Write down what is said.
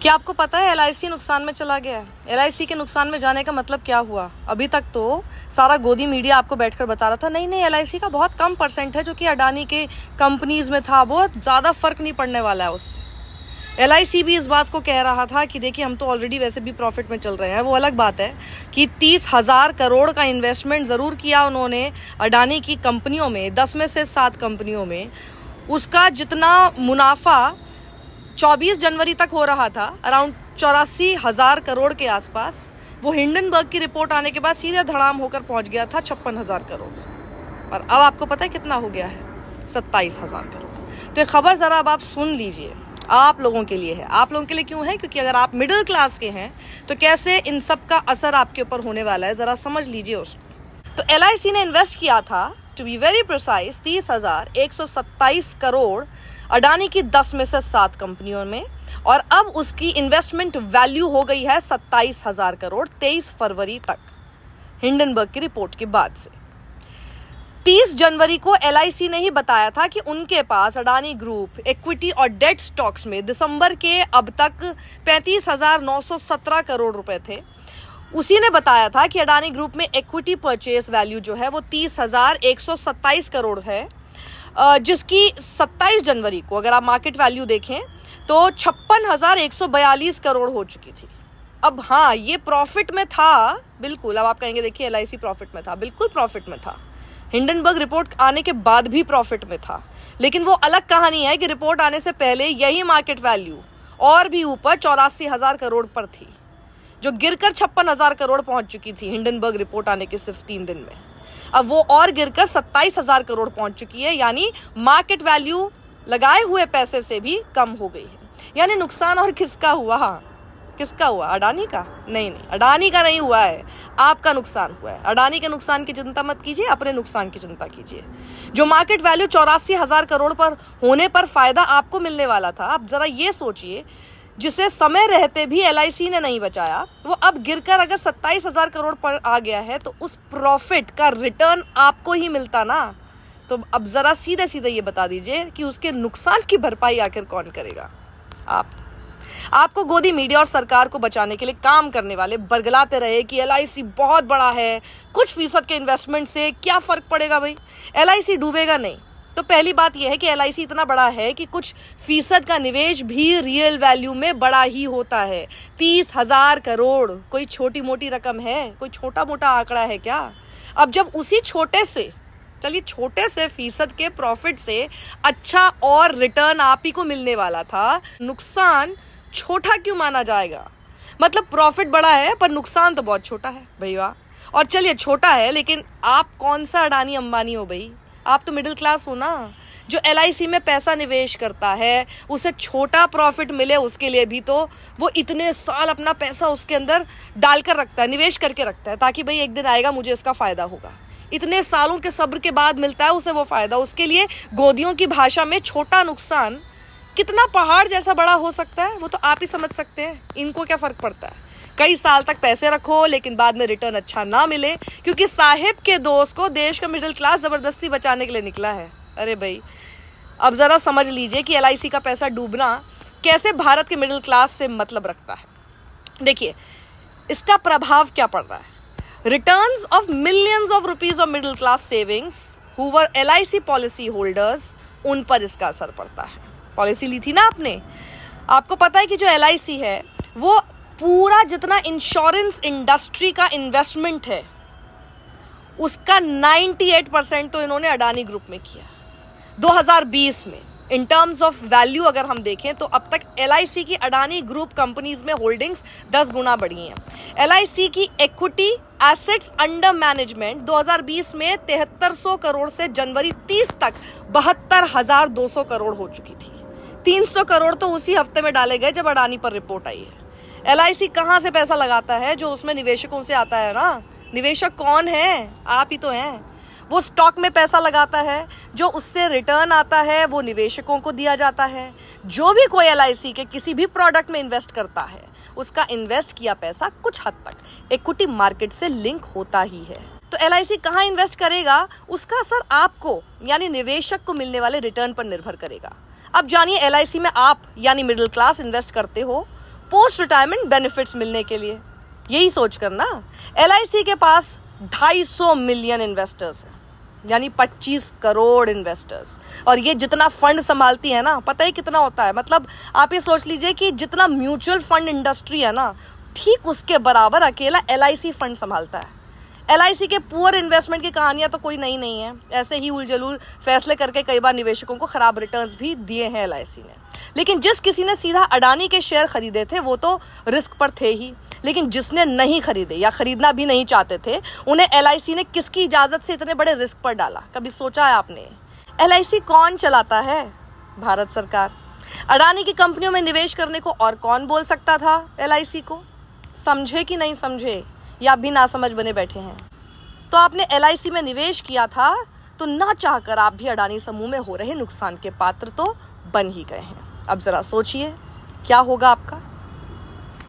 क्या आपको पता है एलआईसी नुकसान में चला गया है? एलआईसी के नुकसान में जाने का मतलब क्या हुआ? अभी तक तो सारा गोदी मीडिया आपको बैठकर बता रहा था नहीं एलआईसी का बहुत कम परसेंट है जो कि अडानी के कंपनीज में था, बहुत ज़्यादा फर्क नहीं पड़ने वाला है उससे। एलआईसी भी इस बात को कह रहा था कि देखिए हम तो ऑलरेडी वैसे भी प्रॉफिट में चल रहे हैं। वो अलग बात है कि 30,000 करोड़ का इन्वेस्टमेंट ज़रूर किया उन्होंने अडानी की कंपनियों में, 10 में से 7 कंपनियों में। उसका जितना मुनाफा 24 जनवरी तक हो रहा था, अराउंड 84,000 करोड़ के आसपास, वो हिंडनबर्ग की रिपोर्ट आने के बाद सीधे धड़ाम होकर पहुंच गया था 56,000 करोड़। और अब आपको पता है कितना हो गया है? 27,000 करोड़। तो ये खबर ज़रा अब आप सुन लीजिए, आप लोगों के लिए है। आप लोगों के लिए क्यों है? क्योंकि अगर आप मिडिल क्लास के हैं तो कैसे इन सब का असर आपके ऊपर होने वाला है, ज़रा समझ लीजिए उसको। तो एलआईसी ने इन्वेस्ट किया था, to be very precise, 30,127 crore Adani की 10 में से 7 कंपनियों में, और अब उसकी इन्वेस्टमेंट वैल्यू हो गई है 27,000 करोड़ 23 फरवरी तक, हिंडनबर्ग की रिपोर्ट के बाद से। 30 जनवरी को एलआईसी ने ही बताया था कि उनके पास अडानी ग्रुप इक्विटी और डेट स्टॉक्स में दिसंबर के अब तक 35,917 करोड़ रुपए थे। उसी ने बताया था कि अडानी ग्रुप में इक्विटी परचेस वैल्यू जो है वो 30,127 करोड़ है, जिसकी 27 जनवरी को अगर आप मार्केट वैल्यू देखें तो 56,142 करोड़ हो चुकी थी। अब हाँ, ये प्रॉफिट में था बिल्कुल। अब आप कहेंगे देखिए एलआईसी प्रॉफिट में था, बिल्कुल प्रॉफिट में था। हिंडनबर्ग रिपोर्ट आने के बाद भी प्रॉफिट में था, लेकिन वो अलग कहानी है कि रिपोर्ट आने से पहले यही मार्केट वैल्यू और भी ऊपर 84,000 करोड़ पर थी, जो गिरकर 56,000 करोड़ पहुंच चुकी थी हिंडनबर्ग रिपोर्ट आने के सिर्फ 3 दिन में। अब वो और गिरकर 27,000 करोड़ पहुंच चुकी है, यानी मार्केट वैल्यू लगाए हुए पैसे से भी कम हो गई है। यानी नुकसान और किसका हुआ? हाँ, किसका हुआ? अडानी का? नहीं, अडानी का नहीं हुआ है, आपका नुकसान हुआ है। अडानी के नुकसान की चिंता मत कीजिए, अपने नुकसान की चिंता कीजिए। जो मार्केट वैल्यू 84,000 करोड़ पर होने पर फायदा आपको मिलने वाला था, आप जरा ये सोचिए, जिसे समय रहते भी एलआईसी ने नहीं बचाया, वो अब गिरकर अगर 27,000 करोड़ पर आ गया है तो उस प्रॉफिट का रिटर्न आपको ही मिलता ना। तो अब जरा सीधे सीधे ये बता दीजिए कि उसके नुकसान की भरपाई आखिर कौन करेगा? आपको गोदी मीडिया और सरकार को बचाने के लिए काम करने वाले बरगलाते रहे कि एलआईसी बहुत बड़ा है, कुछ फीसद के इन्वेस्टमेंट से क्या फर्क पड़ेगा भाई, एलआईसी डूबेगा नहीं। तो पहली बात यह है कि एलआईसी इतना बड़ा है कि कुछ फीसद का निवेश भी रियल वैल्यू में बड़ा ही होता है। 30,000 करोड़ कोई छोटी मोटी रकम है? कोई छोटा मोटा आंकड़ा है क्या? अब जब उसी छोटे से फीसद के प्रॉफिट से अच्छा और रिटर्न आप ही को मिलने वाला था, नुकसान छोटा क्यों माना जाएगा? मतलब प्रॉफिट बड़ा है पर नुकसान तो बहुत छोटा है भैया। और चलिए छोटा है, लेकिन आप कौन सा अडानी अंबानी हो भाई? आप तो मिडिल क्लास हो ना। जो एलआईसी में पैसा निवेश करता है उसे छोटा प्रॉफिट मिले उसके लिए भी तो वो इतने साल अपना पैसा उसके अंदर डालकर रखता है, निवेश करके रखता है, ताकि भाई एक दिन आएगा मुझे इसका फ़ायदा होगा। इतने सालों के सब्र के बाद मिलता है उसे वो फ़ायदा। उसके लिए गोदियों की भाषा में छोटा नुकसान कितना पहाड़ जैसा बड़ा हो सकता है वो तो आप ही समझ सकते हैं। इनको क्या फ़र्क पड़ता है? कई साल तक पैसे रखो लेकिन बाद में रिटर्न अच्छा ना मिले, क्योंकि साहिब के दोस्त को देश का मिडिल क्लास ज़बरदस्ती बचाने के लिए निकला है। अरे भाई, अब ज़रा समझ लीजिए कि एलआईसी का पैसा डूबना कैसे भारत के मिडिल क्लास से मतलब रखता है। देखिए इसका प्रभाव क्या पड़ रहा है। Returns of millions of rupees of middle class savings who were LIC policy holders, उन पर इसका असर पड़ता है। पॉलिसी ली थी ना आपने, आपको पता है कि जो एलआईसी है वो पूरा जितना इंश्योरेंस इंडस्ट्री का इन्वेस्टमेंट है उसका 98% तो इन्होंने अडानी ग्रुप में किया। 2020 में इन टर्म्स ऑफ वैल्यू अगर हम देखें तो अब तक एलआईसी की अडानी ग्रुप कंपनीज में होल्डिंग्स 10 गुना बढ़ी हैं। एलआईसी की इक्विटी एसेट्स अंडर मैनेजमेंट 2020 में 7300 करोड़ से जनवरी 30 तक 72,200 करोड़ हो चुकी थी। 300 करोड़ तो उसी हफ्ते में डाले गए जब अडानी पर रिपोर्ट आई है। एलआईसी कहाँ से पैसा लगाता है? जो उसमें निवेशकों से आता है ना। निवेशक कौन है? आप ही तो हैं। वो स्टॉक में पैसा लगाता है, जो उससे रिटर्न आता है वो निवेशकों को दिया जाता है। जो भी कोई एलआईसी के किसी भी प्रोडक्ट में इन्वेस्ट करता है उसका इन्वेस्ट किया पैसा कुछ हद तक इक्विटी मार्केट से लिंक होता ही है। तो एलआईसी कहाँ इन्वेस्ट करेगा उसका असर आपको यानी निवेशक को मिलने वाले रिटर्न पर निर्भर करेगा। अब जानिए एलआईसी में आप यानी मिडिल क्लास इन्वेस्ट करते हो पोस्ट रिटायरमेंट बेनिफिट्स मिलने के लिए। यही सोचकर ना LIC के पास 250 मिलियन इन्वेस्टर्स हैं, यानी 25 करोड़ इन्वेस्टर्स। और ये जितना फंड संभालती है ना, पता ही कितना होता है, मतलब आप ये सोच लीजिए कि जितना म्यूचुअल फंड इंडस्ट्री है ना, ठीक उसके बराबर अकेला LIC फंड संभालता है। LIC के पुअर इन्वेस्टमेंट की कहानियां तो कोई नई नहीं है, ऐसे ही उलझुल फैसले करके कई बार निवेशकों को खराब रिटर्न्स भी दिए हैं LIC ने। लेकिन जिस किसी ने सीधा अडानी के शेयर खरीदे थे वो तो रिस्क पर थे ही, लेकिन जिसने नहीं खरीदे या खरीदना भी नहीं चाहते थे, उन्हें LIC ने किसकी इजाज़त से इतने बड़े रिस्क पर डाला? कभी सोचा है आपने? LIC कौन चलाता है? भारत सरकार। अडानी की कंपनियों में निवेश करने को और कौन बोल सकता था LIC को? समझे कि नहीं समझे, या भी ना समझ बने बैठे हैं? तो आपने LIC में निवेश किया था तो ना चाहकर आप भी अडानी समूह में हो रहे नुकसान के पात्र तो बन ही गए हैं। अब जरा सोचिए क्या होगा आपका।